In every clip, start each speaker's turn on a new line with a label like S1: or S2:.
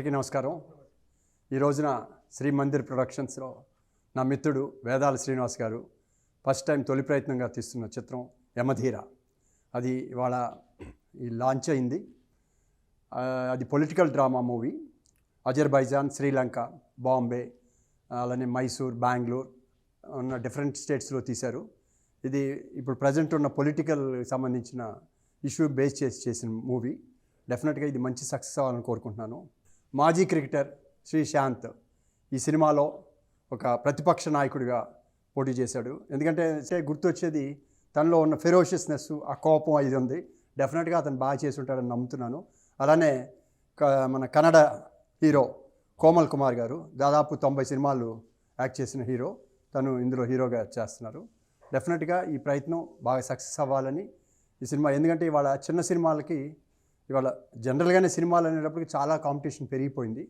S1: అందరికీ నమస్కారం. ఈ రోజున శ్రీ మందిర్ ప్రొడక్షన్స్లో నా మిత్రుడు వేదాల శ్రీనివాస్ గారు ఫస్ట్ టైం తొలి ప్రయత్నంగా తీస్తున్న చిత్రం యమధీర. అది ఇవాళ లాంచ్ అయింది. అది political drama movie. Azerbaijan, Sri Lanka, Bombay, అలానే మైసూర్, బెంగళూరు ఉన్న డిఫరెంట్ స్టేట్స్లో తీశారు. ఇది ఇప్పుడు ప్రజెంట్ ఉన్న పొలిటికల్ సంబంధించిన ఇష్యూ బేస్ చేసిన మూవీ. డెఫినెట్గా ఇది మంచి సక్సెస్ అవ్వాలని కోరుకుంటున్నాను. మాజీ క్రికెటర్ శ్రీశాంత్ ఈ సినిమాలో ఒక ప్రతిపక్ష నాయకుడిగా పోటీ చేశాడు. ఎందుకంటే గుర్తొచ్చేది తనలో ఉన్న ఫెరోషియస్నెస్, ఆ కోపం ఇది ఉంది. డెఫినెట్గా అతను బాగా చేసి ఉంటాడని నమ్ముతున్నాను. అలానే మన కన్నడ హీరో కోమల్ కుమార్ గారు దాదాపు 90 సినిమాలు యాక్ట్ చేసిన హీరో, తను ఇందులో హీరోగా చేస్తున్నారు. డెఫినెట్గా ఈ ప్రయత్నం బాగా సక్సెస్ అవ్వాలని ఈ సినిమా. ఎందుకంటే ఇవాళ చిన్న సినిమాలకి ఇవాళ జనరల్గానే సినిమాలు అనేటప్పటికి చాలా కాంపిటీషన్ పెరిగిపోయింది.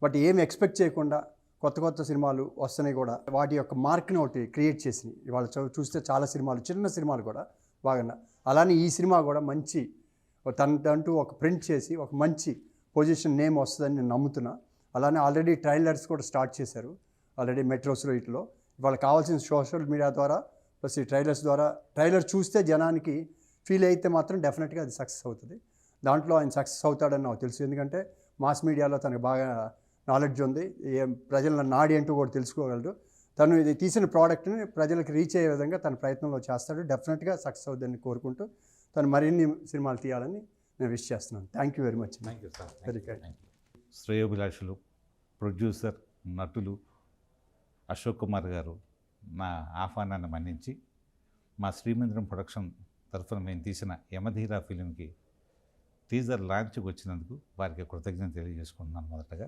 S1: బట్ ఏమి ఎక్స్పెక్ట్ చేయకుండా కొత్త సినిమాలు వస్తున్నాయి కూడా. వాటి యొక్క మార్క్ని ఒకటి క్రియేట్ చేసినాయి. ఇవాళ చూస్తే చాలా సినిమాలు, చిన్న సినిమాలు కూడా బాగా. అలానే ఈ సినిమా కూడా మంచి తనంటూ ఒక ప్రింట్ చేసి ఒక మంచి పొజిషన్ నేమ్ వస్తుందని నేను నమ్ముతున్నా. అలానే ఆల్రెడీ ట్రైలర్స్ కూడా స్టార్ట్ చేశారు ఆల్రెడీ మెట్రోస్లో. ఇట్లో ఇవాళ కావాల్సిన సోషల్ మీడియా ద్వారా ప్లస్ ఈ ట్రైలర్స్ ద్వారా ట్రైలర్ చూస్తే జనానికి ఫీల్ అయితే మాత్రం డెఫినెట్గా అది సక్సెస్ అవుతుంది. దాంట్లో ఆయన సక్సెస్ అవుతాడని నాకు తెలుసు. ఎందుకంటే మాస్ మీడియాలో తనకు బాగా నాలెడ్జ్ ఉంది. ప్రజల నాడి అంటూ కూడా తెలుసుకోగలడు. తను ఇది తీసిన ప్రోడక్ట్ని ప్రజలకు రీచ్ అయ్యే విధంగా తన ప్రయత్నంలో చేస్తాడు. డెఫినెట్గా సక్సెస్ అవుతుందని కోరుకుంటూ తను మరిన్ని సినిమాలు తీయాలని నేను విష్ చేస్తున్నాను. Thank you very much.
S2: Thank you sir.
S1: Very good.
S2: శ్రేయోభిలాషులు, ప్రొడ్యూసర్, నటులు అశోక్ కుమార్ గారు నా ఆహ్వానాన్ని మన్నించి మా శ్రీమందిరం ప్రొడక్షన్ తరఫున మేము తీసిన యమధీర ఫిలింకి టీజర్ లాంచ్కి వచ్చినందుకు వారికి కృతజ్ఞత తెలియజేసుకుంటున్నాను. మొదటగా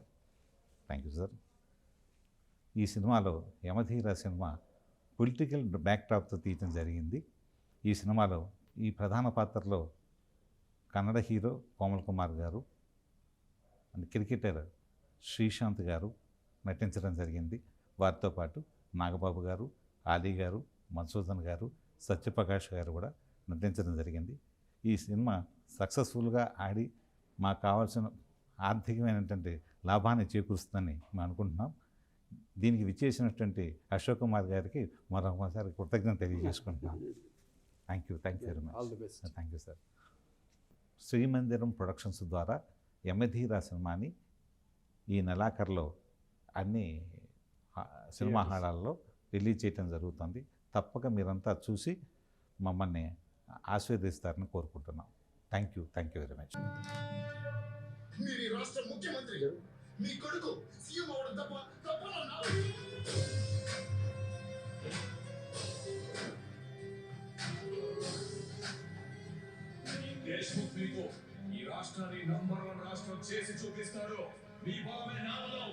S2: థ్యాంక్ యూ సార్. ఈ సినిమాలో యమధీర సినిమా పొలిటికల్ బ్యాక్డ్రాప్తో తీయటం జరిగింది. ఈ సినిమాలో ఈ ప్రధాన పాత్రలో కన్నడ హీరో కోమల్ కుమార్ గారు అండ్ క్రికెటర్ శ్రీశాంత్ గారు నటించడం జరిగింది. వారితో పాటు నాగబాబు గారు, ఆలీ గారు, మధుసూదన్ గారు, సత్యప్రకాష్ గారు కూడా నటించడం జరిగింది. ఈ సినిమా సక్సెస్ఫుల్గా ఆడి మాకు కావాల్సిన ఆర్థికమైనటువంటి లాభాన్ని చేకూరుస్తుందని మేము అనుకుంటున్నాం. దీనికి విచ్చేసినటువంటి అశోక్ కుమార్ గారికి మరొకసారి కృతజ్ఞత తెలియజేసుకుంటున్నాం. Thank you very much. Thank you sir. Srimandiram productions ద్వారా యమధీర సినిమాని ఈ నెలాఖరులో అన్ని సినిమా హాళ్ళల్లో రిలీజ్ చేయడం జరుగుతుంది. తప్పక మీరంతా చూసి మమ్మల్ని ఆశీర్వదిస్తారని కోరుకుంటున్నాం. Thank you very much.
S3: మీరు రాష్ట్ర ముఖ్యమంత్రి, మీ కొడుకు సీఎం అవడం తప్ప దేశ్ముఖ్ మీకు ఈ రాష్ట్రాన్ని నంబర్ 1 రాష్ట్రం చేసి చూపిస్తారు. మీ బలమే నా బలం.